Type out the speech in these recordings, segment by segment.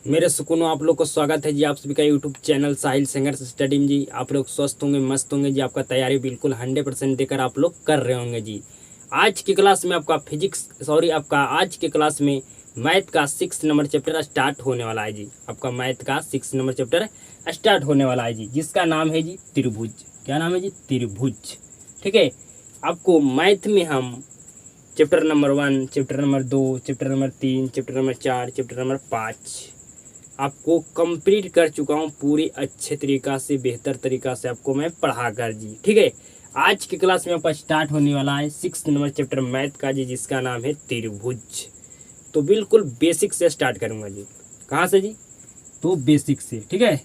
मेरे सुकूनों आप लोग को स्वागत है जी आप सभी का यूट्यूब चैनल साहिल संघर्ष स्टडी में जी। आप लोग स्वस्थ होंगे, मस्त होंगे जी। आपका तैयारी बिल्कुल 100% देकर आप लोग कर रहे होंगे जी। आज की क्लास में आपका आज की क्लास में मैथ का 6 नंबर चैप्टर स्टार्ट होने वाला है जी। आपका मैथ का 6 नंबर चैप्टर स्टार्ट होने वाला है जी, जिसका नाम है जी त्रिभुज। क्या नाम है जी? त्रिभुज। ठीक है। आपको मैथ में हम chapter number 1, chapter number 2, chapter number 3, chapter number 4, chapter number 5 आपको कंप्लीट कर चुका हूँ पूरी अच्छे तरीका से, बेहतर तरीका से आपको मैं पढ़ा कर जी। ठीक है। आज की क्लास में आपका स्टार्ट होने वाला है 6 नंबर चैप्टर मैथ का जी, जिसका नाम है त्रिभुज। तो बिल्कुल बेसिक से स्टार्ट करूँगा जी। कहाँ से जी? तो बेसिक से। ठीक है।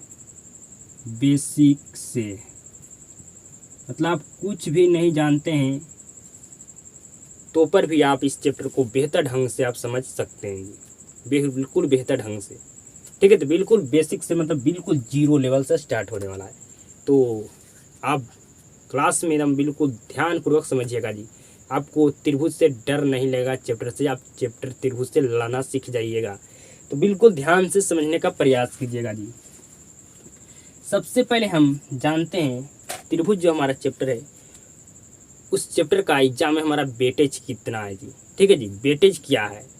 बेसिक से मतलब आप कुछ भी नहीं जानते हैं तो पर भी आप इस चैप्टर को बेहतर ढंग से आप समझ सकते हैं जी, बिल्कुल बेहतर ढंग से। ठीक है। तो बिल्कुल बेसिक से मतलब बिल्कुल जीरो लेवल से स्टार्ट होने वाला है। तो आप क्लास में एकदम बिल्कुल ध्यानपूर्वक समझिएगा जी। आपको त्रिभुज से डर नहीं लगेगा चैप्टर से, आप चैप्टर त्रिभुज से लाना सीख जाइएगा। तो बिल्कुल ध्यान से समझने का प्रयास कीजिएगा जी। सबसे पहले हम जानते हैं त्रिभुज जो हमारा चैप्टर है, उस चैप्टर का एग्जाम में हमारा वेटेज कितना है जी। ठीक है जी। वेटेज क्या है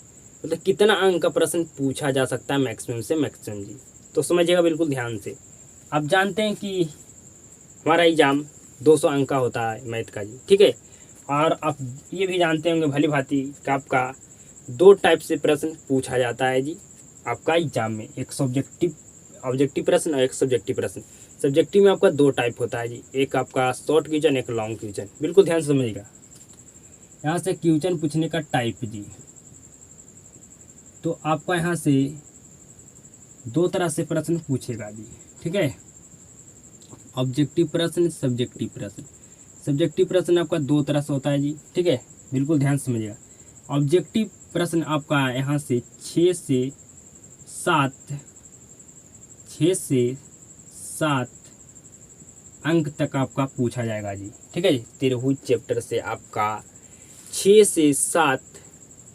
मतलब कितना अंक का प्रश्न पूछा जा सकता है मैक्सिमम से मैक्सिमम जी। तो समझिएगा बिल्कुल ध्यान से। आप जानते हैं कि हमारा एग्जाम 200 अंक का होता है मैथ का जी। ठीक है। और आप ये भी जानते होंगे भली भांति कि आपका 2 टाइप से प्रश्न पूछा जाता है जी आपका एग्जाम में, एक ऑब्जेक्टिव प्रश्न और एक सब्जेक्टिव प्रश्न। सब्जेक्टिव में आपका 2 टाइप होता है जी, एक आपका शॉर्ट क्वेश्चन, एक लॉन्ग क्वेश्चन। बिल्कुल ध्यान से समझिएगा। यहाँ से क्वेश्चन पूछने का टाइप जी, तो आपका यहाँ से 2 तरह से प्रश्न पूछेगा जी। ठीक है। ऑब्जेक्टिव प्रश्न, सब्जेक्टिव प्रश्न। सब्जेक्टिव प्रश्न आपका 2 तरह से होता है जी। ठीक है। बिल्कुल ध्यान से समझिएगा। ऑब्जेक्टिव प्रश्न आपका यहाँ से 6 से 7 अंक तक आपका पूछा जाएगा जी। ठीक है जी। त्रिभुज चैप्टर से आपका 6 से 7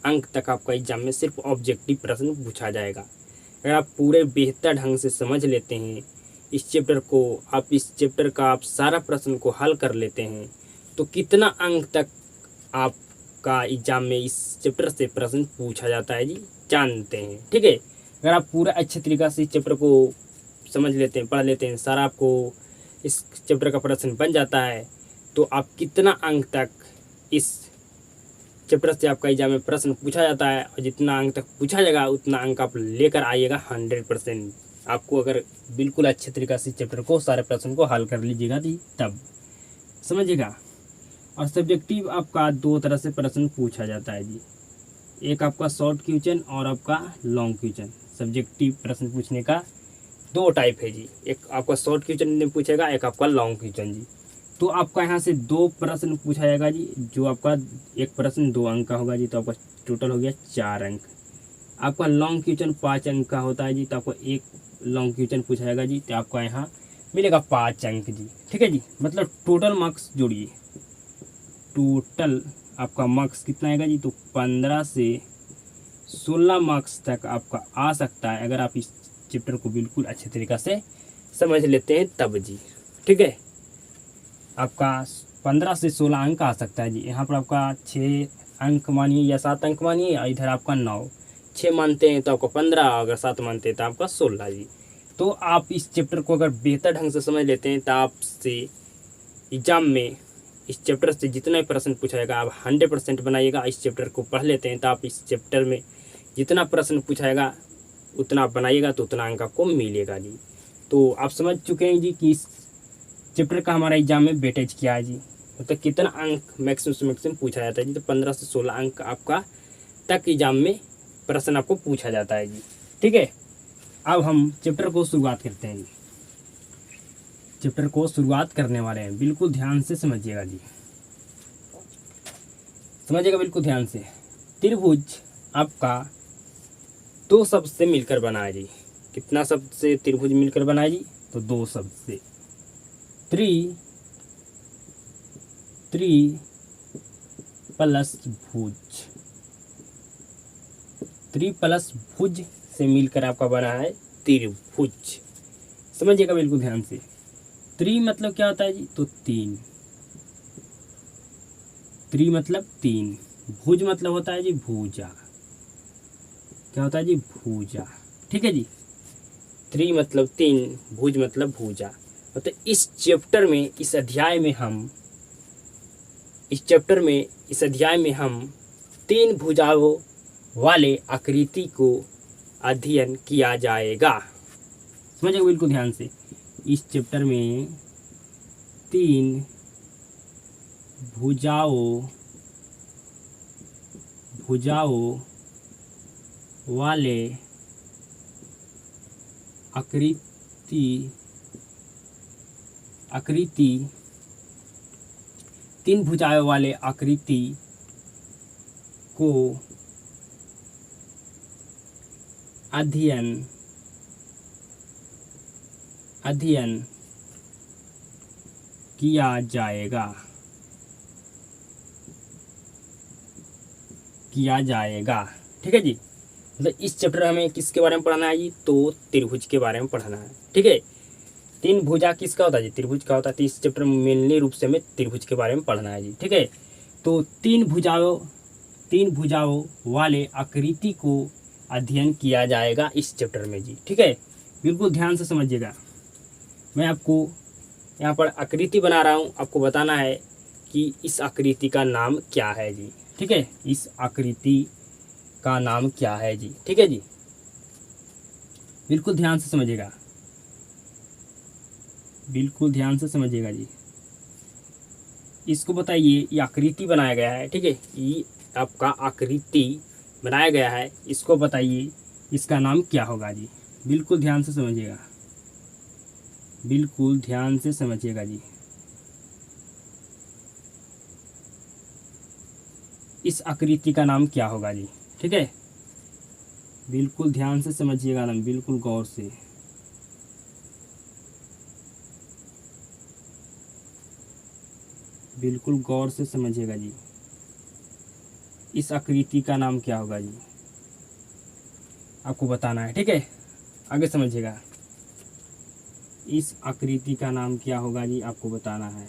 अंक तक आपका एग्जाम में सिर्फ ऑब्जेक्टिव प्रश्न पूछा जाएगा। अगर आप पूरे बेहतर ढंग से समझ लेते हैं इस चैप्टर को, आप इस चैप्टर का आप सारा प्रश्न को हल कर लेते हैं, तो कितना अंक तक आपका एग्जाम में इस चैप्टर से प्रश्न पूछा जाता है जी, जानते हैं। ठीक है। अगर आप पूरा अच्छे तरीक़ा से इस चैप्टर को समझ लेते हैं, पढ़ लेते हैं, सारा आपको इस चैप्टर का प्रश्न बन जाता है, तो आप कितना अंक तक इस चैप्टर से आपका एग्जाम में प्रश्न पूछा जाता है, और जितना अंक तक पूछा जाएगा उतना अंक आप लेकर आइएगा 100%। आपको अगर बिल्कुल अच्छे तरीक़े से चैप्टर को सारे प्रश्न को हल कर लीजिएगा जी, तब समझिएगा। और सब्जेक्टिव आपका 2 तरह से प्रश्न पूछा जाता है जी, एक आपका शॉर्ट क्वेश्चन और आपका लॉन्ग क्वेश्चन। सब्जेक्टिव प्रश्न पूछने का 2 टाइप है जी, एक आपका शॉर्ट क्वेश्चन में पूछेगा, एक आपका लॉन्ग क्वेश्चन जी। तो आपका यहाँ से 2 प्रश्न पूछा जाएगा जी, जो आपका एक प्रश्न 2 अंक का होगा जी, तो आपका टोटल हो गया 4 अंक। आपका लॉन्ग क्वेश्चन 5 अंक का होता है जी, तो आपको एक लॉन्ग क्वेश्चन पूछा जाएगा जी, तो आपका यहाँ मिलेगा 5 अंक जी। ठीक है जी। मतलब टोटल मार्क्स जोड़िए, टोटल आपका मार्क्स कितना आएगा जी, तो 15 से 16 मार्क्स तक आपका आ सकता है, अगर आप इस चैप्टर को बिल्कुल अच्छे तरीक़ा से समझ लेते हैं तब जी। ठीक है। आपका 15 से 16 अंक आ सकता है जी। यहाँ पर आपका 6 अंक मानिए या 7 अंक मानिए, और इधर आपका 9। 6 मानते हैं तो आपका 15, अगर 7 मानते हैं तो आपका 16 जी। तो आप इस चैप्टर को अगर बेहतर ढंग से समझ लेते हैं तो आपसे एग्जाम में इस चैप्टर से जितना भी प्रश्न पूछा जाएगा आप 100% बनाइएगा। इस चैप्टर को पढ़ लेते हैं तो आप इस चैप्टर में जितना प्रश्न पूछा जाएगा उतना आप बनाइएगा, तो उतना अंक आपको मिलेगा जी। तो आप समझ चुके हैं जी कि इस चैप्टर का हमारा एग्जाम में वेटेज क्या है जी, मतलब कितना अंक मैक्सिमम से मैक्सिमम पूछा जाता है जी। तो 15 से 16 अंक आपका तक एग्जाम में प्रश्न आपको पूछा जाता है जी। ठीक है। अब हम चैप्टर को शुरुआत करते हैं जी। चैप्टर को शुरुआत करने वाले हैं, बिल्कुल ध्यान से समझिएगा जी, समझिएगा बिल्कुल ध्यान से। त्रिभुज आपका 2 शब्द से मिलकर बना है जी। कितना शब्द से त्रिभुज मिलकर बना है जी, तो 2 शब्द से। त्रि प्लस भुज, त्रि प्लस भुज से मिलकर आपका बना है त्रिभुज। समझिएगा बिल्कुल ध्यान से। त्रि मतलब क्या होता है जी? तो तीन। त्रि मतलब तीन। भुज मतलब होता है जी भुजा। क्या होता है जी? भुजा। ठीक है जी। त्रि मतलब तीन, भुज मतलब भुजा। तो इस चैप्टर में, इस अध्याय में हम तीन भुजाओं वाले आकृति को अध्ययन किया जाएगा। समझिए बिल्कुल ध्यान से। इस चैप्टर में तीन भुजाओं वाले तीन भुजाओं वाले आकृति को अध्ययन किया जाएगा। ठीक है जी। मतलब इस चैप्टर हमें किसके बारे में पढ़ना है जी? तो त्रिभुज के बारे में पढ़ना है। ठीक है। तीन भुजा किसका होता है जी? त्रिभुज का होता है। तो इस चैप्टर में मेनली रूप से हमें त्रिभुज के बारे में पढ़ना है जी। ठीक है। तो तीन भुजाओं वाले आकृति को अध्ययन किया जाएगा इस चैप्टर में जी। ठीक है। बिल्कुल ध्यान से समझिएगा। मैं आपको यहाँ पर आकृति बना रहा हूँ, आपको बताना है कि इस आकृति का नाम क्या है जी। ठीक है। इस आकृति का नाम क्या है जी। ठीक है जी। बिल्कुल ध्यान से समझिएगा। बिल्कुल ध्यान से समझिएगा जी। इसको बताइए, ये आकृति बनाया गया है। ठीक है। ये आपका आकृति बनाया गया है, इसको बताइए इसका नाम क्या होगा जी। बिल्कुल ध्यान से समझिएगा। बिल्कुल ध्यान से समझिएगा जी। इस आकृति का नाम क्या होगा जी। ठीक है। बिल्कुल ध्यान से समझिएगा ना, बिल्कुल गौर से। बिल्कुल गौर से समझिएगा जी। इस आकृति का नाम क्या होगा जी, आपको बताना है। ठीक है। आगे समझिएगा। इस आकृति का नाम क्या होगा जी, आपको बताना है।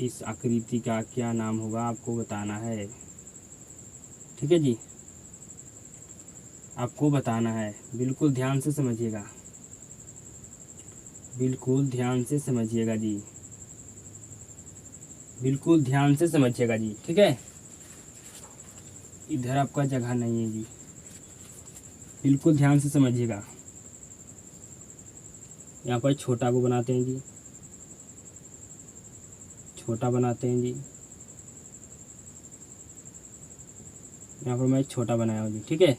इस आकृति का क्या नाम होगा, आपको बताना है। ठीक है जी। आपको बताना है। बिल्कुल ध्यान से समझिएगा। बिल्कुल ध्यान से समझिएगा जी। बिल्कुल ध्यान से समझिएगा जी। ठीक है। इधर आपका जगह नहीं है जी। बिल्कुल ध्यान से समझिएगा। यहाँ पर छोटा को बनाते हैं जी। छोटा बनाते हैं जी। यहाँ पर मैं छोटा बनाया हूँ जी। ठीक है।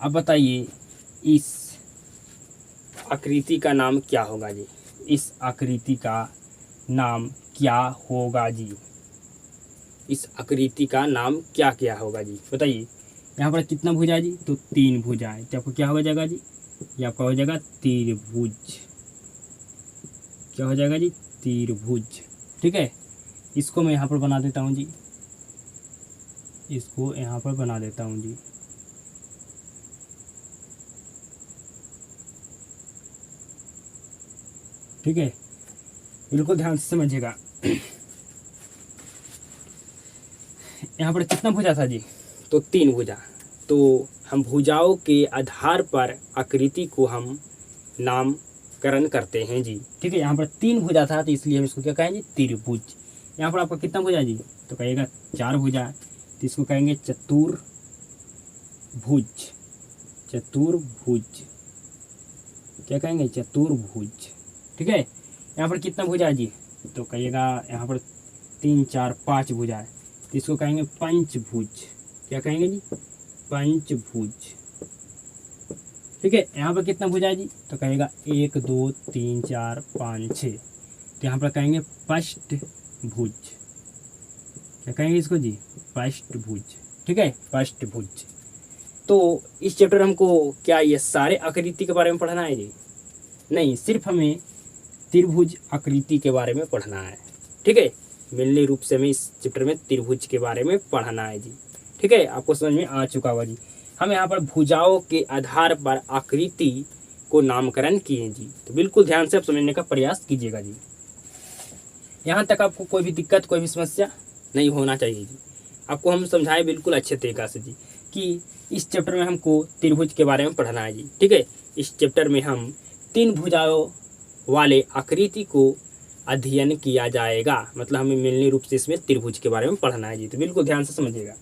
अब बताइए इस आकृति का नाम क्या होगा जी। इस आकृति का नाम क्या होगा जी। इस आकृति का नाम क्या क्या होगा जी, बताइए। यहाँ पर कितना भुजा है जी? तो तीन भुजा है। तो आपको क्या हो जाएगा जी? ये आपका हो जाएगा त्रिभुज। क्या हो जाएगा जी? त्रिभुज। ठीक है। इसको मैं यहाँ पर बना देता हूँ जी। इसको यहाँ पर बना देता हूँ जी। ठीक है। बिल्कुल ध्यान से समझिएगा। यहाँ पर कितना भुजा था जी? तो तीन भुजा। तो हम भुजाओं के आधार पर आकृति को हम नामकरण करते हैं जी। ठीक है। यहाँ पर तीन भुजा था तो इसलिए हम इसको क्या कहेंगे? त्रिभुज। यहाँ पर आपका कितना भुजा जी? तो कहिएगा चार भुजा। तो इसको कहेंगे चतुर्भुज। चतुर्भुज। क्या कहेंगे? चतुर्भुज। ठीक है। यहाँ पर कितना भुजा है जी? तो कहिएगा यहाँ पर तीन चार पाँच भुजा है। तो इसको कहेंगे पंचभुज। क्या कहेंगे जी? पंचभुज। ठीक है। यहाँ पर कितना भुजा है जी? तो कहेगा एक दो तीन चार पाँच छः। तो यहाँ पर कहेंगे पष्टभुज। क्या कहेंगे इसको जी? पष्टभुज। ठीक है। पष्टभुज। तो इस चैप्टर हमको क्या ये सारे आकृति के बारे में पढ़ना है जी? नहीं, सिर्फ हमें त्रिभुज आकृति के बारे में पढ़ना है। ठीक है। मेनली रूप से हमें इस चैप्टर में त्रिभुज के बारे में पढ़ना है जी। ठीक है, आपको समझ में आ चुका होगा जी। हम यहाँ पर भुजाओं के आधार पर आकृति को नामकरण किए जी। तो बिल्कुल ध्यान से आप समझने का प्रयास कीजिएगा जी। यहाँ तक आपको कोई भी दिक्कत, कोई भी समस्या नहीं होना चाहिए जी। आपको हम समझाए बिल्कुल अच्छे तरीक़ा से जी कि इस चैप्टर में हमको त्रिभुज के बारे में पढ़ना है जी। ठीक है, इस चैप्टर में हम 3 भुजाओं वाले आकृति को अध्ययन किया जाएगा। मतलब हमें मिलनी रूप से इसमें त्रिभुज के बारे में पढ़ना है जी। तो बिल्कुल ध्यान से समझिएगा,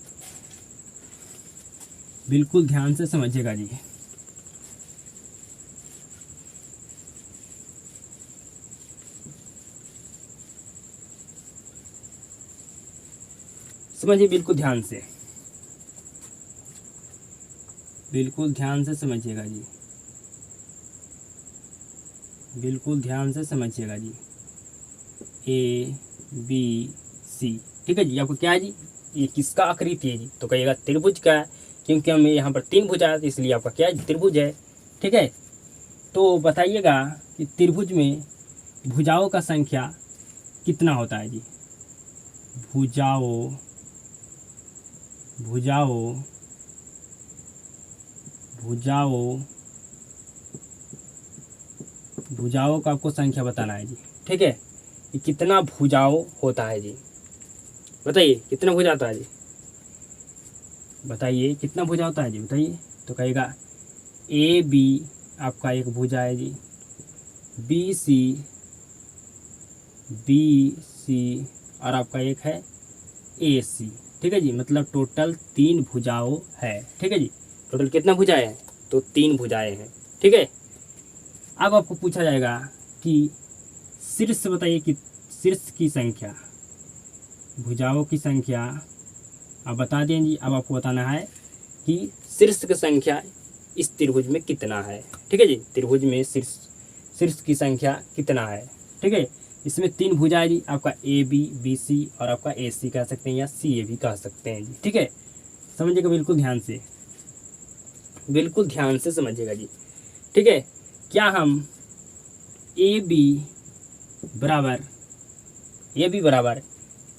बिल्कुल ध्यान से समझिएगा जी। समझिए बिल्कुल ध्यान से, बिल्कुल ध्यान से समझिएगा जी, बिल्कुल ध्यान से समझिएगा जी। A B C, ठीक है जी। आपको क्या है जी, ये किसका आकृति है जी? तो कहिएगा त्रिभुज का है, क्योंकि हमें यहाँ पर 3 भुजा है, इसलिए आपका क्या है, त्रिभुज है। ठीक है, तो बताइएगा कि त्रिभुज में भुजाओं का संख्या कितना होता है जी? भुजाओं भुजाओं भुजाओं भुजाओं का आपको संख्या बताना है जी। ठीक है, ये कितना भुजाओं होता है जी? बताइए कितना भुजा होता है जी? बताइए कितना भुजा होता है जी, बताइए। तो कहेगा ए बी आपका एक भुजा है जी, बी सी और आपका एक है ए सी। ठीक है जी, मतलब टोटल 3 भुजाओं है। ठीक है जी, टोटल कितना भुजाएं हैं? तो 3 भुजाएं हैं। ठीक है, अब आपको पूछा जाएगा कि शीर्ष बताइए कि शीर्ष की संख्या, भुजाओं की संख्या आप बता दें जी। अब आपको बताना है कि शीर्ष की संख्या इस त्रिभुज में कितना है। ठीक है जी, त्रिभुज में शीर्ष की संख्या कितना है। ठीक है, इसमें 3 भुजाएं जी, आपका ए बी, बी सी और आपका ए सी कह सकते हैं या सी ए भी कह सकते हैं जी। ठीक है, समझिएगा बिल्कुल ध्यान से, बिल्कुल ध्यान से समझिएगा जी। ठीक है, क्या हम ए बी बराबर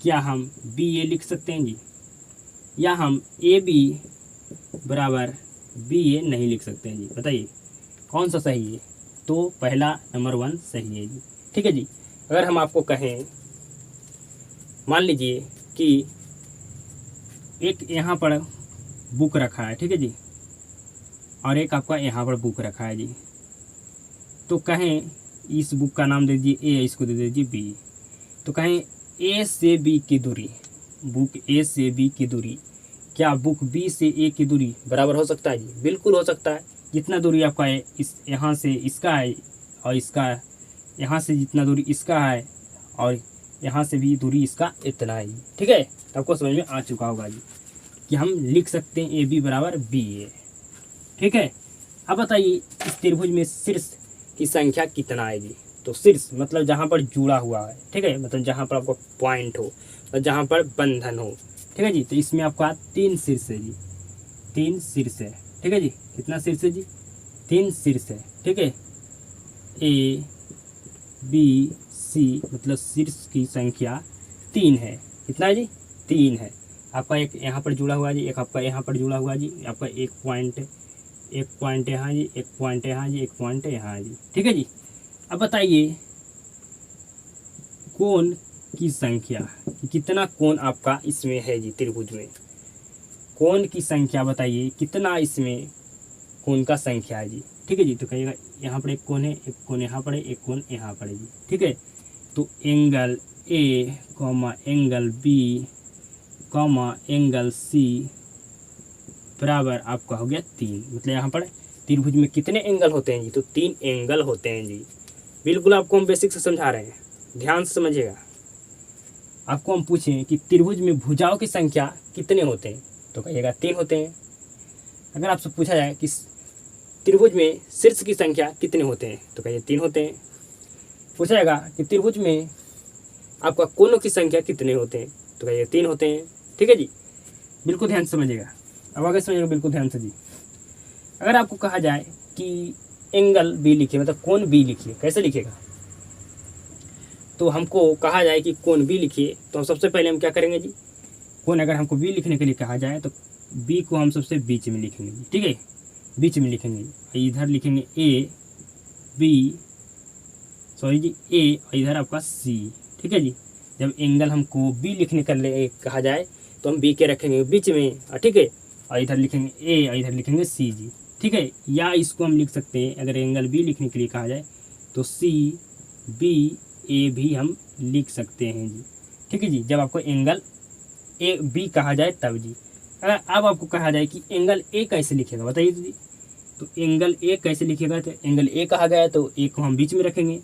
क्या हम बी ए लिख सकते हैं जी, या हम ए बी बराबर बी ए नहीं लिख सकते हैं जी? बताइए कौन सा सही है? तो पहला नंबर 1 सही है जी। ठीक है जी, अगर हम आपको कहें, मान लीजिए कि एक यहाँ पर बुक रखा है, ठीक है जी, और एक आपका यहाँ पर बुक रखा है जी, तो कहें इस बुक का नाम दे दीजिए ए, इसको दे दीजिए बी। तो कहें ए से बी की दूरी, बुक ए से बी की दूरी, क्या बुक बी से ए की दूरी बराबर हो सकता है जी? बिल्कुल हो सकता है। जितना दूरी आपका है इस यहाँ से इसका है और इसका यहाँ से जितना दूरी इसका है और यहाँ से भी दूरी इसका इतना है जी। ठीक है, तो आपको समझ में आ चुका होगा जी कि हम लिख सकते हैं ए बी बराबर बी ए। ठीक है, अब बताइए इस त्रिभुज में शीर्ष की संख्या कितना है जी? तो शीर्ष मतलब जहाँ पर जुड़ा हुआ है, ठीक है, मतलब जहाँ पर आपका पॉइंट हो और जहाँ पर बंधन हो। ठीक है जी, तो इसमें आपका 3 शीर्ष है जी, 3 शीर्ष है। ठीक है जी, कितना शीर्ष है जी? 3 शीर्ष है। ठीक है, ए बी सी मतलब शीर्ष की संख्या 3 है। कितना है जी? 3 है। आपका एक यहाँ पर जुड़ा हुआ जी, एक आपका यहाँ पर जुड़ा हुआ जी, आपका एक पॉइंट यहाँ जी, एक पॉइंट यहाँ जी, एक पॉइंट यहाँ जी। ठीक है जी, अब बताइए कोण की संख्या, कितना कोण आपका इसमें है जी त्रिभुज में? कोण की संख्या बताइए कितना इसमें कोण का संख्या है जी? ठीक है जी, तो कहिएगा यहाँ पर एक कोण है, एक कोण यहाँ पर है, एक कोण यहाँ पर है जी। ठीक है, तो angle A comma angle B comma angle C बराबर आपका हो गया 3। मतलब यहाँ पर त्रिभुज में कितने एंगल होते हैं जी? तो 3 एंगल होते हैं जी। बिल्कुल आपको हम बेसिक से समझा रहे हैं, ध्यान से समझिएगा। आपको हम पूछें कि त्रिभुज में भुजाओं की संख्या कितने होते हैं? तो कहिएगा 3 होते हैं। अगर आपसे पूछा जाए कि त्रिभुज में शीर्ष की संख्या कितने होते हैं? तो कहिए 3 होते हैं। पूछा जाएगा कि त्रिभुज में आपका कोणों की संख्या कितने होते हैं? तो कहिए 3 होते हैं। ठीक है जी, बिल्कुल ध्यान से समझिएगा। अब आगे समझिएगा बिल्कुल ध्यान से जी। अगर आपको कहा जाए कि एंगल बी लिखिए, मतलब कोण बी लिखिए, कैसे लिखेगा? तो हमको कहा जाए कि कोण बी लिखिए, तो हम सबसे पहले हम क्या करेंगे जी? कोण अगर हमको बी लिखने के लिए कहा जाए तो बी को हम सबसे बीच में लिखेंगे जी, ठीक है, बीच में लिखेंगे। इधर लिखेंगे ए बी, सॉरी जी ए, और इधर आपका सी, ठीक है जी। जब एंगल हमको बी लिखने का कहा जाए तो हम बी के रखेंगे बीच में, ठीक है, और इधर लिखेंगे ए और इधर लिखेंगे सी जी, ठीक है। या इसको हम लिख सकते हैं, अगर एंगल बी लिखने के लिए कहा जाए तो सी बी ए भी हम लिख सकते हैं जी, ठीक है जी। जब आपको एंगल ए बी कहा जाए तब जी। अगर अब आपको कहा जाए कि एंगल ए कैसे लिखेगा बताइए जी, तो एंगल ए कैसे लिखेगा, तो एंगल ए कहा गया तो ए को हम बीच में रखेंगे,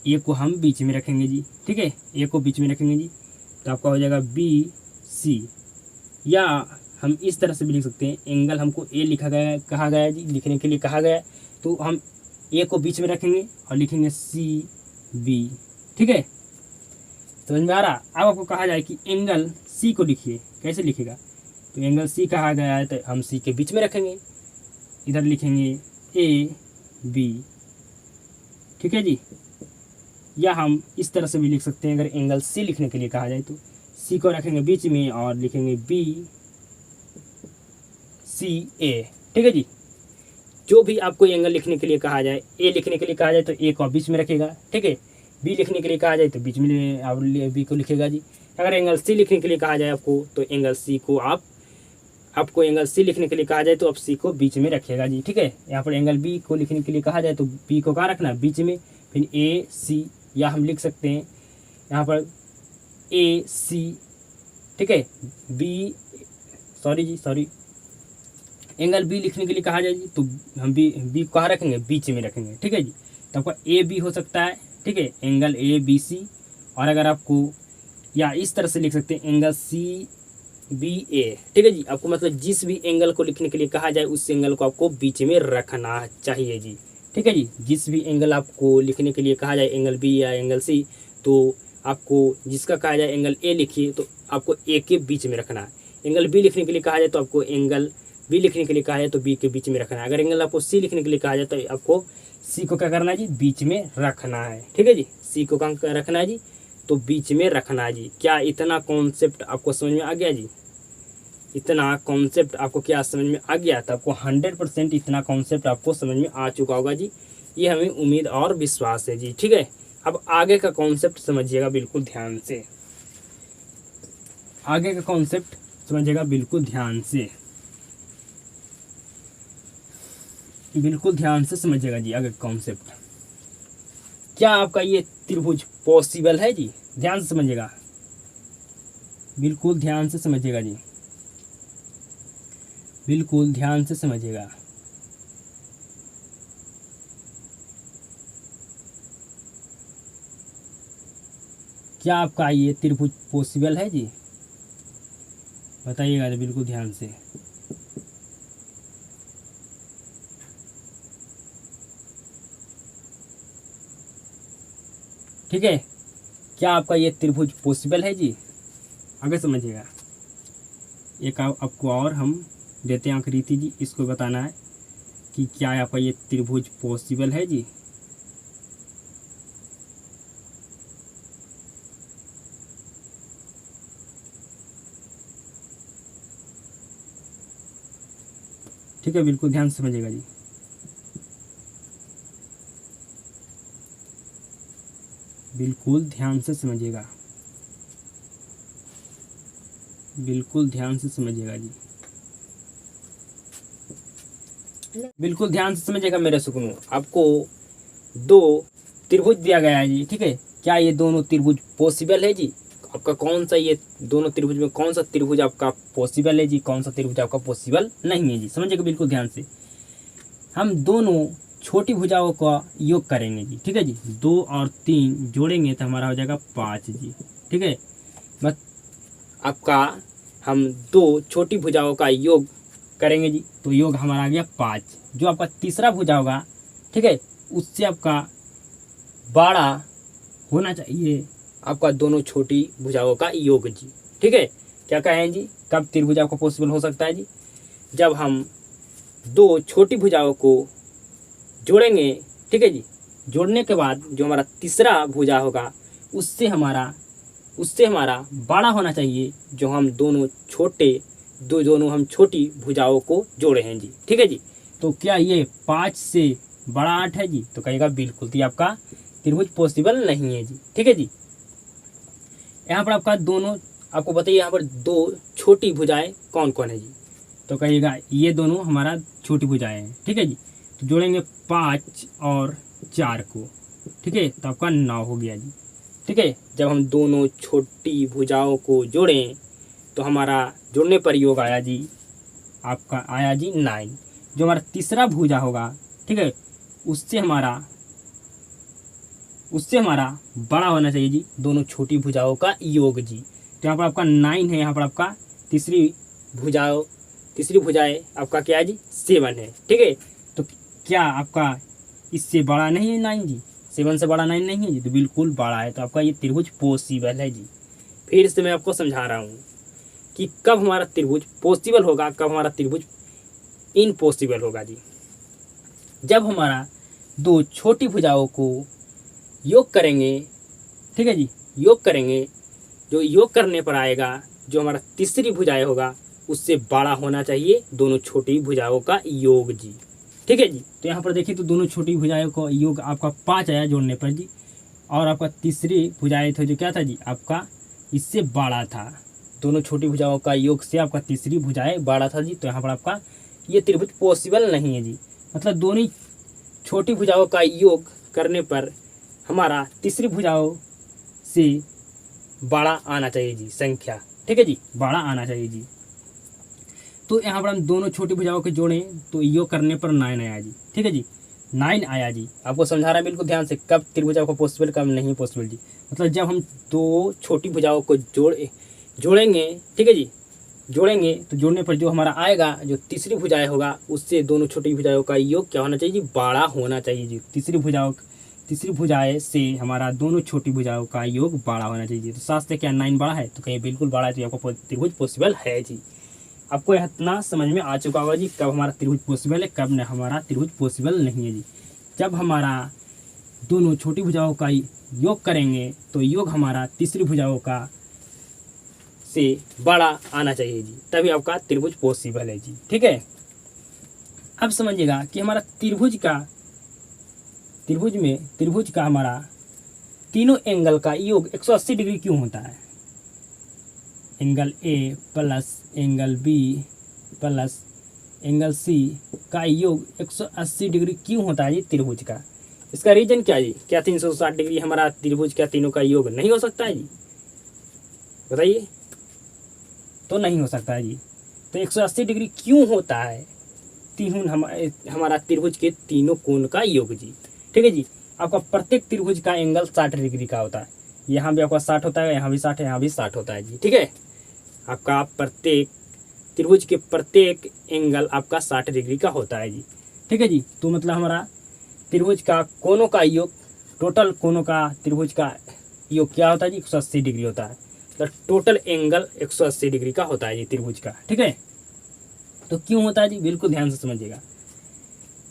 ए को हम बीच में रखेंगे जी, ठीक है, ए को बीच में रखेंगे जी, तो आपका हो जाएगा बी सी। या हम इस तरह से भी लिख सकते हैं, एंगल हमको ए लिखा गया कहा गया जी, लिखने के लिए कहा गया, तो हम ए को बीच में रखेंगे और लिखेंगे सी बी, ठीक है, समझ में आ रहा। अब आपको कहा जाए कि एंगल सी को लिखिए, कैसे लिखेगा, तो एंगल सी कहा गया है तो हम सी के बीच में रखेंगे, इधर लिखेंगे ए बी, ठीक है जी। या हम इस तरह से भी लिख सकते हैं, अगर एंगल सी लिखने के लिए कहा जाए तो सी को रखेंगे बीच में और लिखेंगे बी सी ए, ठीक है जी। जो भी आपको एंगल लिखने के लिए कहा जाए, ए लिखने के लिए कहा जाए तो ए को बीच में रखेगा, ठीक है, बी लिखने के लिए कहा जाए तो बीच में आप बी को लिखेगा जी। अगर एंगल सी लिखने के लिए कहा जाए आपको तो एंगल सी को आपको एंगल सी लिखने के लिए कहा जाए तो आप सी को बीच में रखिएगा जी, ठीक है। यहाँ पर एंगल बी को लिखने के लिए कहा जाए तो बी को कहाँ रखना, बीच में, फिर ए सी, या हम लिख सकते हैं यहाँ पर ए सी, ठीक है, बी, सॉरी एंगल बी लिखने के लिए कहा जाए जी तो हम बी को कहाँ रखेंगे, बीच में रखेंगे, ठीक है जी। तो आपका ए बी हो सकता है, ठीक है, एंगल ए बी सी। और अगर आपको या इस तरह से लिख सकते हैं एंगल सी बी ए, ठीक है जी। आपको मतलब जिस भी एंगल को लिखने के लिए कहा जाए उस एंगल को आपको बीच में रखना चाहिए जी, ठीक है जी। जिस भी एंगल आपको लिखने के लिए कहा जाए, एंगल बी या एंगल सी, तो आपको जिसका कहा जाए एंगल ए लिखिए तो आपको ए के बीच में रखना है। एंगल बी लिखने के लिए कहा जाए तो आपको एंगल बी लिखने के लिए कहा जाए तो बी के बीच में रखना है। अगर एंगल आपको सी लिखने के लिए कहा जाए तो आपको सी को क्या करना है जी, बीच में रखना है, ठीक है जी। सी को कहाँ रखना है जी, तो बीच में रखना है जी। क्या इतना कॉन्सेप्ट आपको समझ में आ गया जी, इतना कॉन्सेप्ट आपको क्या समझ में आ गया, तो आपको 100% इतना कॉन्सेप्ट आपको समझ में आ चुका होगा जी, ये हमें उम्मीद और विश्वास है जी, ठीक है। अब आगे का कॉन्सेप्ट समझिएगा बिल्कुल ध्यान से, आगे का कॉन्सेप्ट समझिएगा बिल्कुल ध्यान से, बिल्कुल ध्यान से समझिएगा जी। आगे कॉन्सेप्ट, क्या आपका ये त्रिभुज पॉसिबल है जी, ध्यान से समझिएगा, बिल्कुल ध्यान से समझिएगा जी, बिल्कुल ध्यान से समझिएगा। क्या आपका ये त्रिभुज पॉसिबल है जी, बताइएगा जी बिल्कुल ध्यान से। ठीक है, क्या आपका ये त्रिभुज पॉसिबल है जी, आगे समझिएगा। एक आपको और हम देते हैं आकृति जी, इसको बताना है कि क्या आपका ये त्रिभुज पॉसिबल है जी। ठीक है, बिल्कुल ध्यान से समझिएगा जी। बिल्कुल ध्यान से समझिएगा, बिल्कुल ध्यान से समझिएगा जी, बिल्कुल ध्यान से समझिएगा मेरे सुकनू। आपको दो त्रिभुज दिया गया है जी, ठीक है। क्या ये दोनों त्रिभुज पॉसिबल है जी, आपका कौन सा ये दोनों त्रिभुज में कौन सा त्रिभुज आपका पॉसिबल है जी, कौन सा त्रिभुज आपका पॉसिबल नहीं है जी, समझिएगा बिल्कुल ध्यान से। हम दोनों छोटी भुजाओं का योग करेंगे जी, ठीक है जी। 2 और 3 जोड़ेंगे तो हमारा हो जाएगा 5 जी, ठीक है। बस आपका हम 2 छोटी भुजाओं का योग करेंगे जी, तो योग हमारा आ गया 5। जो आपका तीसरा भुजा होगा, ठीक है, उससे आपका बड़ा होना चाहिए आपका दोनों छोटी भुजाओं का योग जी, ठीक है। क्या कहें जी, कब त्रिभुज आपका पॉसिबल हो सकता है जी, जब हम 2 छोटी भुजाओं को जोड़ेंगे, ठीक है जी। जोड़ने के बाद जो हमारा तीसरा भुजा होगा उससे हमारा बड़ा होना चाहिए जो हम दोनों छोटे दोनों हम छोटी भुजाओं को जोड़े हैं जी। ठीक है जी। तो क्या ये 5 से बड़ा 8 है जी? तो कहेगा बिल्कुल। तो ये आपका त्रिभुज पॉसिबल नहीं है जी। ठीक है जी। यहाँ पर आपका दोनों, आपको बताइए यहाँ पर दो छोटी भुजाएं कौन कौन है जी? तो कहिएगा ये दोनों हमारा छोटी भुजाएं हैं। ठीक है जी। तो जोड़ेंगे 5 और 4 को। ठीक है, तो आपका 9 हो गया जी। ठीक है, जब हम दोनों छोटी भुजाओं को जोड़ें तो हमारा जोड़ने पर योग आया जी, आपका आया जी 9। जो हमारा तीसरा भुजा होगा, ठीक है, उससे हमारा बड़ा होना चाहिए जी दोनों छोटी भुजाओं का योग जी। तो यहाँ पर आपका 9 है, यहाँ पर आपका तीसरी भुजाएं आपका क्या है जी? 7 है। ठीक है, तो क्या आपका इससे बड़ा नहीं है 9 जी? 7 से बड़ा 9 नहीं है जी? तो बिल्कुल बड़ा है। तो आपका ये त्रिभुज पॉसिबल है जी। फिर से मैं आपको समझा रहा हूँ कि कब हमारा त्रिभुज पॉसिबल होगा, कब हमारा त्रिभुज इम्पॉसिबल होगा जी। जब हमारा दो छोटी भुजाओं को योग करेंगे, ठीक है जी, योग करेंगे, जो योग करने पर आएगा, जो हमारा तीसरी भुजाएं होगा उससे बड़ा होना चाहिए दोनों छोटी भुजाओं का योग जी। ठीक है जी। तो यहाँ पर देखिए, तो दोनों छोटी भुजाओं का योग आपका 5 आया जोड़ने पर जी, और आपका तीसरी भुजाएं थे जो क्या था जी, आपका इससे बड़ा था। दोनों छोटी भुजाओं का योग से आपका तीसरी भुजाएं बड़ा था जी। तो यहाँ पर आपका ये त्रिभुज पॉसिबल नहीं है जी। मतलब दोनों छोटी भुजाओं का योग करने पर हमारा तीसरी भुजाओं से बड़ा आना चाहिए जी संख्या। ठीक है जी, बड़ा आना चाहिए जी। तो यहाँ पर हम दोनों छोटी भुजाओं के जोड़ें तो योग करने पर 9 आया जी। ठीक है जी, 9 आया जी। आपको समझा रहा है बिल्कुल ध्यान से, कब त्रिभुजाओं को पॉसिबल, कब नहीं पॉसिबल जी। मतलब जब हम दो छोटी भुजाओं को जोड़ेंगे, ठीक है जी, जोड़ेंगे तो जोड़ने पर जो हमारा आएगा, जो तीसरी भुजाएं होगा उससे दोनों छोटी भुजाओं का योग क्या होना चाहिए जी? बड़ा होना चाहिए जी। तीसरी भुजाएं से हमारा दोनों छोटी भुजाओं का योग बड़ा होना चाहिए। तो 7 से क्या 9 बड़ा है? तो कहीं बिल्कुल बड़ा है। तो आपको त्रिभुज पॉसिबल है जी। आपको इतना समझ में आ चुका होगा जी कब हमारा त्रिभुज पॉसिबल है, कब न हमारा त्रिभुज पॉसिबल नहीं है जी। जब हमारा दोनों छोटी भुजाओं का योग करेंगे तो योग हमारा तीसरी भुजाओं का से बड़ा आना चाहिए जी, तभी आपका त्रिभुज पॉसिबल है जी। ठीक है, अब समझिएगा कि हमारा त्रिभुज का हमारा तीनों एंगल का योग 180 डिग्री क्यों होता है? Angle A plus angle B plus angle C का योग 180 डिग्री क्यों होता है जी त्रिभुज का? इसका रीजन क्या है जी? क्या 360 डिग्री हमारा त्रिभुज का तीनों का योग नहीं हो सकता है जी? बताइए। तो नहीं हो सकता है जी। तो 180 डिग्री क्यों होता है? हमारा त्रिभुज के तीनों कोण का योग जी। ठीक है जी। आपका प्रत्येक त्रिभुज का एंगल 60 डिग्री का होता है। यहाँ भी आपका 60 होता है, यहाँ भी 60 है, यहाँ भी 60 होता है जी। ठीक है, आपका प्रत्येक त्रिभुज के प्रत्येक एंगल आपका 60 डिग्री का होता है जी। ठीक है जी। तो मतलब हमारा त्रिभुज का कोणों का योग, टोटल कोणों का त्रिभुज का योग क्या होता है जी? 180 डिग्री होता है। तो टोटल एंगल 180 डिग्री का होता है जी त्रिभुज का। ठीक है, तो क्यों होता है जी? बिल्कुल ध्यान से समझिएगा।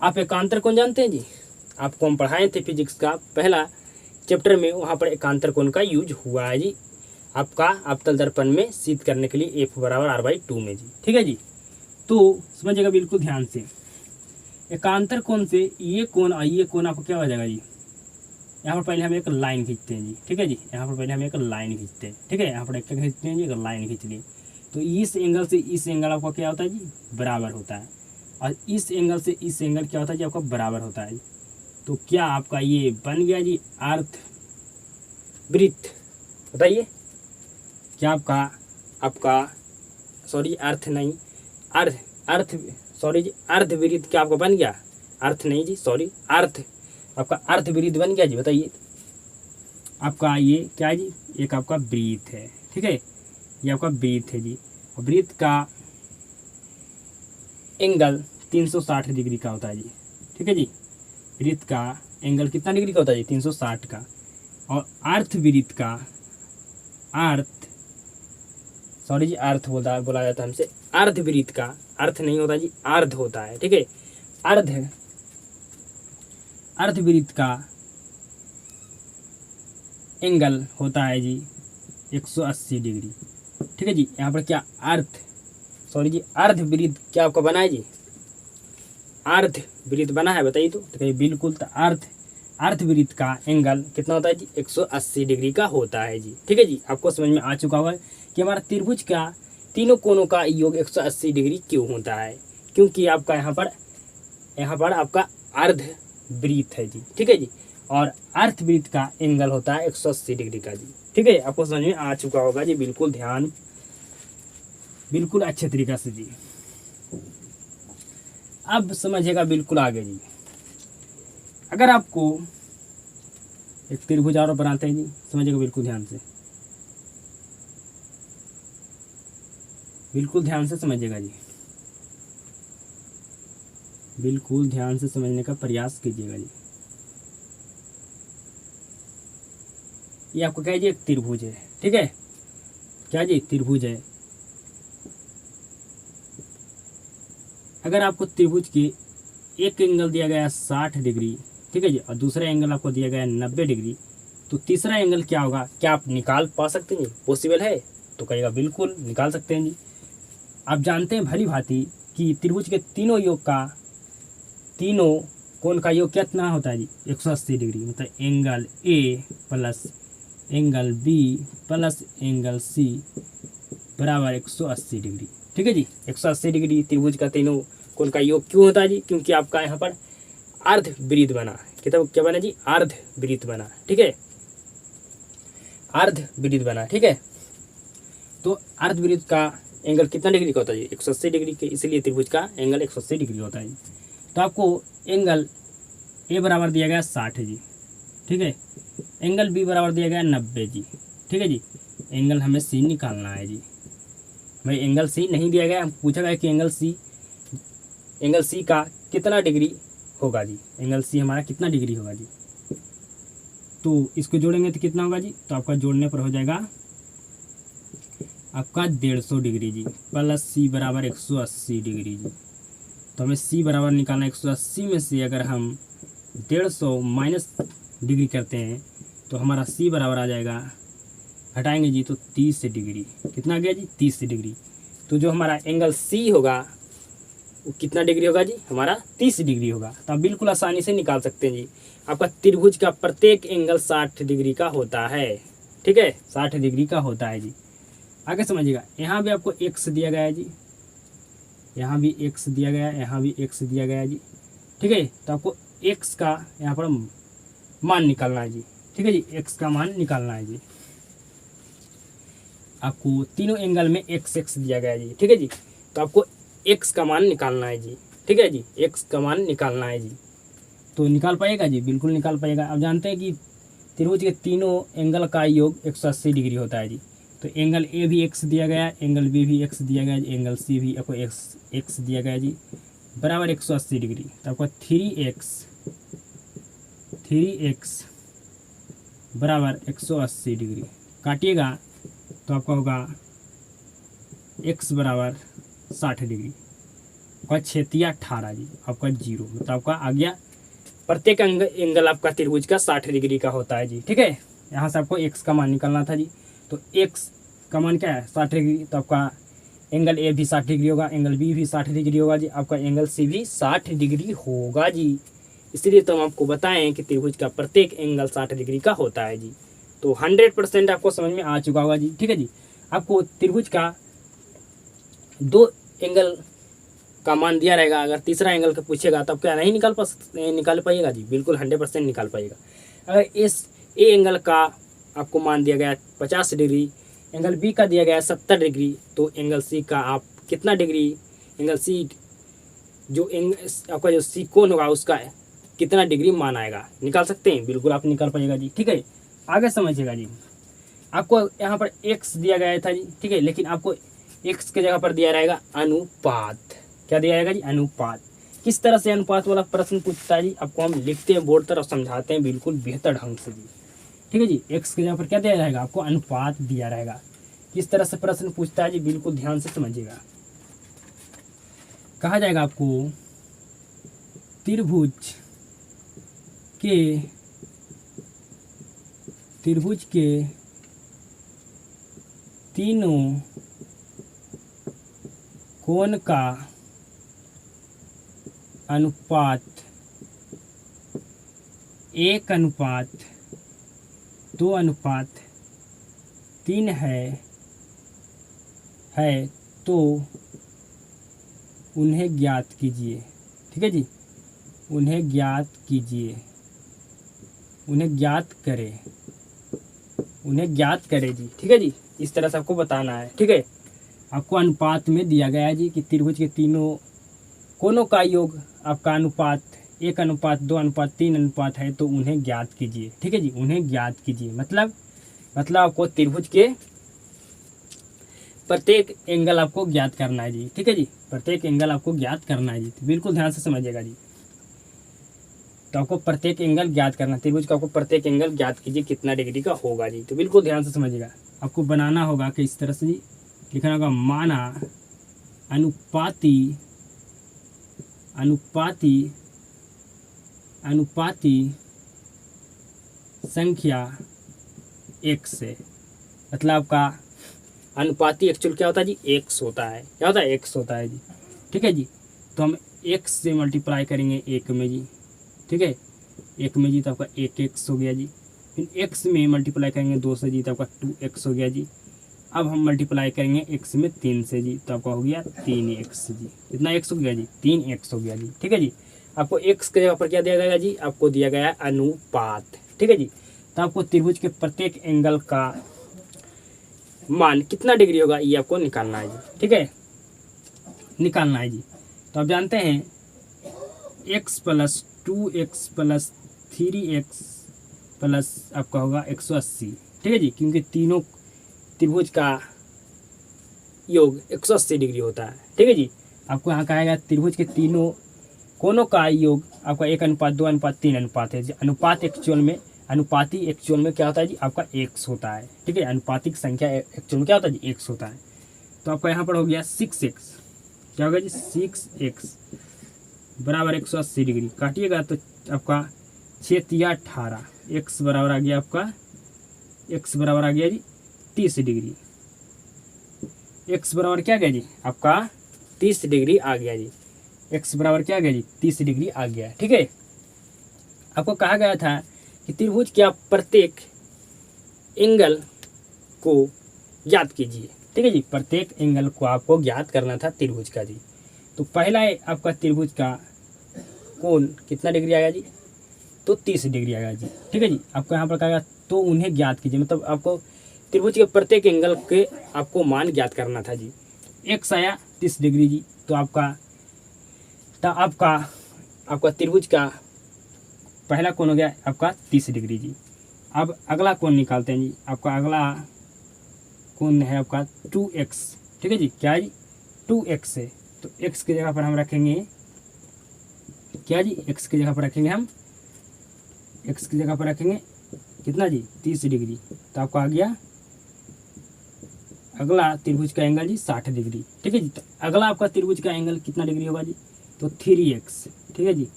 आप एकांतर कोण जानते हैं जी? आपको हम पढ़ाए थे फिजिक्स का पहला चैप्टर में, वहाँ पर एकांतर कोण का यूज हुआ है जी आपका अवतल दर्पण में सिद्ध करने के लिए F बराबर r/2 में जी। ठीक है जी। तो समझिएगा बिल्कुल ध्यान से, एकांतर कोण से ये कोण और ये कोण आपको क्या हो जाएगा जी? यहाँ पर पहले हम एक लाइन खींचते हैं जी। ठीक है जी, यहाँ पर पहले हम एक लाइन खींचते हैं। ठीक है, यहाँ पर एक खींचते हैं जी, एक लाइन खींच ली। तो इस एंगल से इस एंगल आपका क्या होता है जी? बराबर होता है। और इस एंगल से इस एंगल क्या होता है जी? आपका बराबर होता है। तो क्या आपका ये बन गया जी अर्थ वृत्त? बताइए, क्या आपका सॉरी अर्थ नहीं, सॉरी जी, अर्धवृत्त क्या आपका बन गया? अर्थ नहीं जी, सॉरी, अर्थ, आपका अर्धवृत्त बन गया जी। बताइए, आपका ये क्या है जी? एक आपका वृत्त है। ठीक है, ये आपका वृत्त है जी। वृत्त का एंगल 360 डिग्री का होता है जी। ठीक है जी, वृत्त का एंगल कितना डिग्री का होता है जी? 360 का। और अर्धवृत्त का सॉरी जी, बोला जाता है हमसे, अर्धवृत्त का अर्थ नहीं होता जी, अर्ध होता है। ठीक है, अर्धवृत्त का एंगल होता है जी 180 डिग्री। ठीक है जी, यहाँ पर क्या सॉरी जी, अर्धवृत्त क्या आपका बना है जी, अर्धवृत्त बना है, बताइए तो कहिए बिल्कुल। तो अर्धवृत्त का एंगल कितना होता है जी, 180 डिग्री का होता है जी। ठीक है जी, आपको समझ में आ चुका होगा कि हमारा त्रिभुज का तीनों कोनों का योग 180 डिग्री क्यों होता है, क्योंकि आपका यहाँ पर आपका अर्धवृत्त है जी। ठीक है जी, और अर्धवृत्त का एंगल होता है 180 डिग्री का जी। ठीक है, आपको समझ में आ चुका होगा जी, बिल्कुल ध्यान, बिल्कुल अच्छे तरीका से जी। अब समझिएगा बिल्कुल आगे जी। अगर आपको एक त्रिभुज और बनाते हैं जी, समझिएगा बिल्कुल ध्यान से, बिल्कुल ध्यान से समझिएगा जी, बिल्कुल ध्यान से समझने का प्रयास कीजिएगा जी। ये आपको क्या है जी, एक त्रिभुज है। ठीक है, क्या जी, त्रिभुज है। अगर आपको त्रिभुज की एक एंगल दिया गया है 60 डिग्री, ठीक है जी, और दूसरा एंगल आपको दिया गया है 90 डिग्री, तो तीसरा एंगल क्या होगा, क्या आप निकाल पा सकते हैं जी, पॉसिबल है? तो कहिएगा बिल्कुल निकाल सकते हैं जी। आप जानते हैं भली भांति कि त्रिभुज के तीनों कोण का योग कितना होता है जी, 180 डिग्री, मतलब angle A plus angle B plus angle C बराबर 180 डिग्री। ठीक है जी, 180 डिग्री त्रिभुज का तीनों कोण का योग क्यों होता है जी, क्योंकि आपका यहाँ पर अर्धवृत्त बना है। कितना क्या बना जी, अर्धवृत्त बना। ठीक है, अर्धवृत्त बना। ठीक है, तो अर्धवृत्त का एंगल कितना डिग्री का होता है जी, 180 डिग्री के, इसलिए त्रिभुज का एंगल 180 डिग्री होता है। तो आपको एंगल ए बराबर दिया गया 60 जी। ठीक है, एंगल बी बराबर दिया गया 90 जी। ठीक है जी, एंगल हमें सी निकालना है जी। हमें एंगल सी नहीं दिया गया, हम पूछा गया कि एंगल सी का कितना डिग्री होगा जी, एंगल सी हमारा कितना डिग्री होगा जी। तो इसको जोड़ेंगे तो कितना होगा जी, तो आपका जोड़ने पर हो जाएगा आपका 150 डिग्री जी, प्लस सी बराबर 180 डिग्री जी। तो हमें सी बराबर निकालना, 180 में से अगर हम 150 माइनस डिग्री करते हैं तो हमारा सी बराबर आ जाएगा, हटाएंगे जी तो 30 डिग्री। कितना आ गया जी, 30 डिग्री। तो जो हमारा एंगल सी होगा वो कितना डिग्री होगा जी, हमारा 30 डिग्री होगा। तो आप बिल्कुल आसानी से निकाल सकते हैं जी। आपका त्रिभुज का प्रत्येक एंगल 60 डिग्री का होता है। ठीक है, 60 डिग्री का होता है जी। आगे समझिएगा, यहाँ भी आपको एक्स दिया गया है जी, यहाँ भी एक्स दिया गया है, यहाँ भी एक्स दिया गया है जी। ठीक है, तो आपको एक्स का यहाँ पर मान निकालना है जी। ठीक है जी, एक्स का मान निकालना है जी। आपको तीनों एंगल में एक्स एक्स दिया गया है जी। ठीक है जी, तो आपको एक्स का मान निकालना है जी। ठीक है जी, एक्स का मान निकालना है जी। तो निकाल पाएगा जी, बिल्कुल निकाल पाएगा। आप जानते हैं कि त्रिभुज के तीनों एंगल का योग 180 डिग्री होता है जी। तो एंगल ए भी एक्स दिया गया है, एंगल बी भी एक्स दिया गया है, एंगल सी भी आपको एक्स दिया गया है जी, बराबर 180 डिग्री। तो आपका 3x बराबर 180 डिग्री काटिएगा तो आपका होगा x बराबर 60 डिग्री, आपका 6×18 जी, आपका 0, मतलब आपका आ गया प्रत्येक एंगल आपका त्रिभुज का 60 डिग्री का होता है जी। ठीक है, यहाँ से आपको x का मान निकालना था जी। तो x का मान क्या है, 60 डिग्री। तो आपका एंगल ए भी 60 डिग्री होगा, एंगल बी भी 60 डिग्री होगा जी, आपका एंगल सी भी 60 डिग्री होगा जी। इसलिए तो हम आपको बताएं कि त्रिभुज का प्रत्येक एंगल 60 डिग्री का होता है जी। तो 100% आपको समझ में आ चुका होगा जी। ठीक है जी, आपको त्रिभुज का 2 एंगल का मान दिया रहेगा, अगर तीसरा एंगल का पूछेगा तब क्या नहीं निकाल पाइएगा जी, बिल्कुल 100% निकाल पाइएगा। अगर इस ए एंगल का आपको मान दिया गया 50 डिग्री, एंगल बी का दिया गया 70 डिग्री, तो एंगल सी का आप कितना डिग्री, एंगल सी आपका जो सी कोण होगा उसका कितना डिग्री मान आएगा, निकाल सकते हैं, बिल्कुल आप निकाल पाइएगा जी। ठीक है, आगे समझिएगा जी। आपको यहाँ पर एक्स दिया गया था जी। ठीक है, लेकिन आपको एक्स के जगह पर दिया रहेगा अनुपात। क्या दिया जाएगा जी, अनुपात। किस तरह से अनुपात वाला प्रश्न पूछता है जी, आपको हम लिखते हैं बोर्ड पर और समझाते हैं बिल्कुल बेहतर ढंग से जी। ठीक है जी, एक्स के जगह पर क्या दिया रहेगा, आपको अनुपात दिया रहेगा। किस तरह से प्रश्न पूछता है जी, बिल्कुल ध्यान से समझिएगा। कहा जाएगा आपको त्रिभुज के तीनों कोण का अनुपात 1:2:3 है तो उन्हें ज्ञात कीजिए। ठीक है जी, उन्हें ज्ञात कीजिए, उन्हें ज्ञात करें, उन्हें ज्ञात करें जी। ठीक है जी, इस तरह से आपको बताना है। ठीक है, आपको अनुपात में दिया गया है जी कि त्रिभुज के तीनों कोनों का योग आपका अनुपात 1:2:3 है तो उन्हें ज्ञात कीजिए। ठीक है जी, उन्हें ज्ञात कीजिए मतलब आपको त्रिभुज के प्रत्येक एंगल आपको ज्ञात करना है जी। ठीक है जी, प्रत्येक एंगल आपको ज्ञात करना है जी, तो बिल्कुल ध्यान से समझिएगा जी। तो आपको प्रत्येक एंगल ज्ञात करना, त्रिभुज का आपको प्रत्येक एंगल ज्ञात कीजिए कितना डिग्री का होगा जी, तो बिल्कुल ध्यान से समझिएगा। आपको बनाना होगा कि इस तरह से जी लिखना होगा, माना अनुपाती अनुपाती अनुपाती संख्या x है, मतलब आपका अनुपाती एक्चुअल क्या होता है जी, x होता है। क्या होता है, x होता है जी। ठीक है जी, तो हम x से मल्टीप्लाई करेंगे 1 में जी। ठीक है, 1 में जी तो आपका 1x हो गया जी। फिर x में मल्टीप्लाई करेंगे 2 से जी तो आपका 2x हो गया जी। अब हम मल्टीप्लाई करेंगे x में 3 से जी तो आपका हो गया 3x जी। कितना x हो गया जी, 3x हो गया जी। ठीक है जी, आपको x के जगह पर क्या दिया गया जी, आपको दिया गया है अनुपात। ठीक है जी, तो आपको त्रिभुज के प्रत्येक एंगल का मान कितना डिग्री होगा ये आपको निकालना है जी। ठीक है, निकालना है जी। तो आप जानते हैं x + 2x + 3x प्लस आपका होगा 180। ठीक है जी, क्योंकि तीनों त्रिभुज का योग 180 डिग्री होता है। ठीक है जी, आपको यहाँ कहा गया त्रिभुज के तीनों कोनों का योग आपका 1:2:3 है जी। अनुपाती एक्चुअल में क्या होता है जी, आपका x होता है। ठीक है, अनुपातिक संख्या एक्चुअल में क्या होता है जी, x होता है। तो आपका यहाँ पर हो गया 6x, क्या होगा जी, 6x बराबर 180 डिग्री। काटिएगा तो आपका 6 × 18, x बराबर आ गया आपका, x बराबर आ गया जी 30 डिग्री। x बराबर क्या गया जी, आपका 30 डिग्री आ गया जी। x बराबर क्या आ गया जी, 30 डिग्री आ गया। ठीक है, आपको कहा गया था कि त्रिभुज के आप प्रत्येक एंगल को ज्ञात कीजिए। ठीक है जी, प्रत्येक एंगल को आपको ज्ञात करना था त्रिभुज का जी। तो पहला है आपका त्रिभुज का कोण कितना डिग्री आएगा जी, तो 30 डिग्री आएगा जी। ठीक है जी, आपको यहाँ पर कहा गया तो उन्हें ज्ञात कीजिए, मतलब आपको त्रिभुज के प्रत्येक एंगल के आपको मान ज्ञात करना था जी। x आया 30 डिग्री जी, तो आपका त्रिभुज का पहला कोण हो गया आपका 30 डिग्री जी। अब अगला कोण निकालते हैं जी, आपका अगला कोण है आपका 2x। ठीक है जी, क्या है जी, 2x है। तो x की जगह पर हम रखेंगे क्या जी, x की जगह पर रखेंगे हम, x की जगह पर रखेंगे कितना जी, 30 डिग्री। तो आपका आ गया अगला त्रिभुज का एंगल जी 60 डिग्री। ठीक है जी, तो अगला आपका त्रिभुज का एंगल कितना डिग्री होगा जी, तो 3x। ठीक है जी,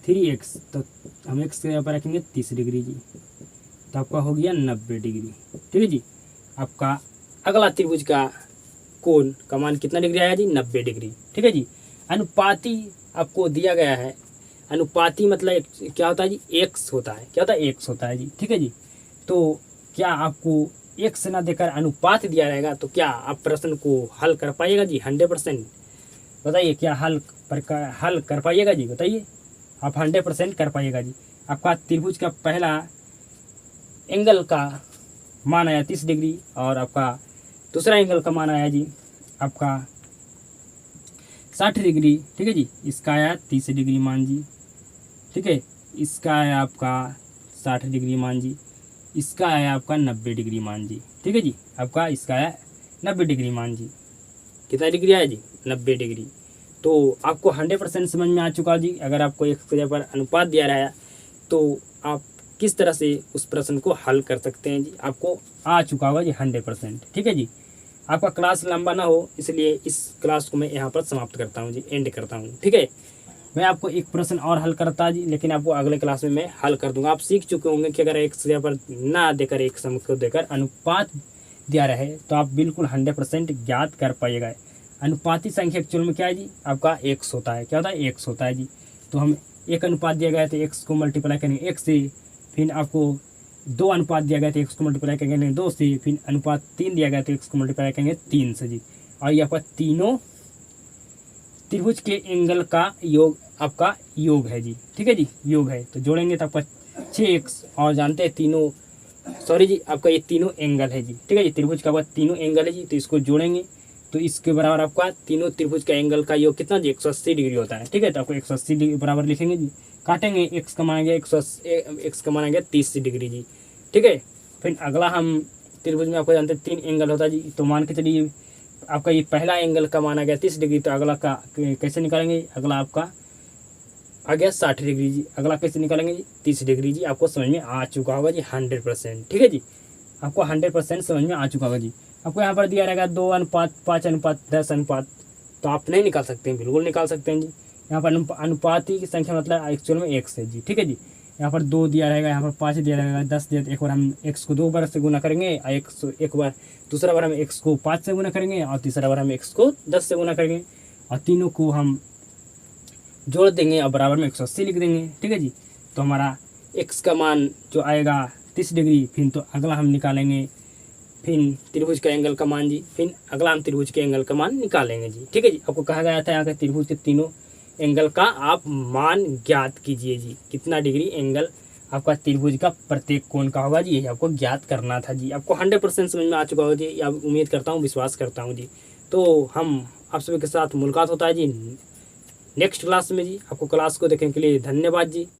3x, तो हम x की जगह पर रखेंगे 30 डिग्री जी, तो आपका हो गया 90 डिग्री। ठीक है जी, आपका अगला त्रिभुज का कोण का मान कितना डिग्री आया जी, 90 डिग्री। ठीक है जी, अनुपाती आपको दिया गया है, अनुपाती मतलब क्या होता है जी, x होता है। क्या होता है, x होता है जी। ठीक है जी, तो क्या आपको x ना देकर अनुपात दिया रहेगा तो क्या आप प्रश्न को हल कर पाइएगा जी, 100%? बताइए, क्या हल कर पाइएगा जी, बताइए आप 100% कर पाइएगा जी। आपका त्रिभुज का पहला एंगल का मान आया 30 डिग्री और आपका दूसरा एंगल का मान आया जी आपका 60 डिग्री। ठीक है जी, इसका आया 30 डिग्री मान जी। ठीक है, इसका आया आपका 60 डिग्री मान जी, इसका आया आपका 90 डिग्री मान जी। ठीक है जी, आपका इसका आया 90 डिग्री मान जी। कितना डिग्री आया जी, 90 डिग्री। तो आपको 100% समझ में आ चुका जी। अगर आपको एक जगह पर अनुपात दिया रहा है तो आप किस तरह से उस प्रश्न को हल कर सकते हैं जी, आपको आ चुका होगा जी 100%। ठीक है जी, आपका क्लास लंबा ना हो इसलिए इस क्लास को मैं यहाँ पर समाप्त करता हूँ जी, एंड करता हूँ। ठीक है, मैं आपको एक प्रश्न और हल करता जी, लेकिन आपको अगले क्लास में मैं हल कर दूंगा। आप सीख चुके होंगे कि अगर एक जगह पर ना देकर एक सम को देकर अनुपात दिया रहे तो आप बिल्कुल 100% ज्ञात कर पाइएगा। अनुपाती संख्या एक्चुअल में क्या है जी, आपका x होता है। क्या होता है, x होता है जी। तो हम एक अनुपात दिया गया है तो x को मल्टीप्लाई करेंगे 1 से, फिर आपको 2 अनुपात दिया गया तो x को मल्टीप्लाई करेंगे 2 से, फिर अनुपात 3 दिया गया तो x को मल्टीप्लाई करेंगे 3 से जी। और ये आपका तीनों त्रिभुज के एंगल का योग आपका योग है जी। ठीक है जी, योग है। तो जोड़ेंगे तो आपका 6x, और जानते हैं तीनों, सॉरी जी, आपका ये तीनों एंगल है जी। ठीक है जी, त्रिभुज का आपका तीनों एंगल है जी। तो इसको जोड़ेंगे तो इसके बराबर आपका तीनों त्रिभुज का एंगल का योग कितना जी, 180 डिग्री होता है। ठीक है, तो आपको 180 डिग्री बराबर लिखेंगे जी। काटेंगे, x का मानेंगे 180, x का मानेंगे 30 डिग्री जी। ठीक है, फिर अगला हम त्रिभुज में आपको जानते हैं 3 एंगल होता है जी। तो मान के चलिए आपका ये पहला एंगल का माना गया 30 डिग्री, तो अगला का कैसे निकालेंगे, अगला आपका आ गया 60 डिग्री जी। अगला कैसे निकालेंगे जी, 30 डिग्री जी। आपको समझ में आ चुका होगा जी 100%। ठीक है जी, आपको 100% समझ में आ चुका होगा जी। आपको यहाँ पर दिया रहेगा 2 अनुपात 5 अनुपात 10 अनुपात, तो आप नहीं निकाल सकते हैं, बिल्कुल निकाल सकते हैं जी। यहाँ पर अनुपाती की संख्या मतलब एक्चुअल में x है जी। ठीक है जी, यहाँ पर 2 दिया रहेगा, यहाँ पर 5 दिया रहेगा, 10 दिया। एक बार हम x को 2 बार से गुना करेंगे, और एक बार दूसरा बार हम x को 5 से गुना करेंगे, और तीसरा बार हम x को 10 से गुना करेंगे, और तीनों को हम जोड़ देंगे और बराबर में 180 लिख देंगे। ठीक है जी, तो हमारा x का मान जो आएगा 30 डिग्री। फिर तो अगला हम निकालेंगे फिर त्रिभुज का एंगल का मान जी। फिर अगला हम त्रिभुज के एंगल का मान निकालेंगे जी। ठीक है जी, आपको कहा गया था यहाँ के त्रिभुज के तीनों एंगल का आप मान ज्ञात कीजिए जी। कितना डिग्री एंगल आपका त्रिभुज का प्रत्येक कोण का होगा जी, ये आपको ज्ञात करना था जी। आपको 100% समझ में आ चुका होगा जी, आप उम्मीद करता हूँ, विश्वास करता हूँ जी। तो हम आप सभी के साथ मुलाकात होता है जी नेक्स्ट क्लास में जी। आपको क्लास को देखने के लिए धन्यवाद जी।